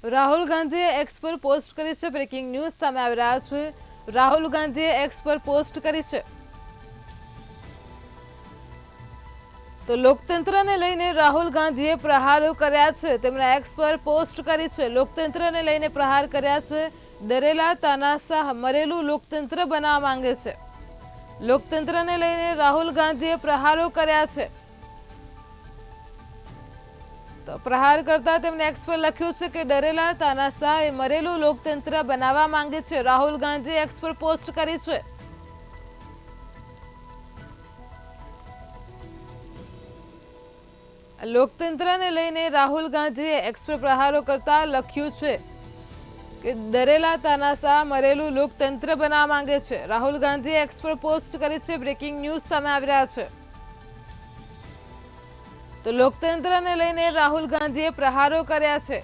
રાહુલ ગાંધીએ એક્સ પર પોસ્ટ કરી છે। બ્રેકિંગ ન્યૂઝ સામે આવી રહ્યા છે। રાહુલ ગાંધીએ એક્સ પર પોસ્ટ કરી છે। તો લોકતંત્રને લઈને રાહુલ ગાંધીએ પ્રહારો કર્યા છે। તેમણે એક્સ પર પોસ્ટ કરી છે। લોકતંત્રને લઈને પ્રહાર કર્યા છે। ડરેલા તાનાશાહ મરેલું લોકતંત્ર બનાવવા માંગે છે। લોકતંત્રને લઈને રાહુલ ગાંધીએ પ્રહારો કર્યા છે। તો પ્રહાર કરતા તેમણે એક્સ પર લખ્યું છે કે ડરેલા તાનાશાહ એ મરેલું લોકતંત્ર બનાવવા માંગે છે। રાહુલ ગાંધીએ એક્સ પર પોસ્ટ કરી છે। લોકતંત્રને લઈને રાહુલ ગાંધીએ એક્સ પર પ્રહારો કરતા લખ્યું છે કે ડરેલા તાનાશાહ મરેલું લોકતંત્ર બનાવવા માંગે છે। રાહુલ ગાંધીએ એક્સ પર પોસ્ટ કરી છે। બ્રેકિંગ ન્યૂઝ સામે આવી રહ્યા છે। તો લોકતંત્રને લઈને રાહુલ ગાંધીએ પ્રહારો કર્યા છે।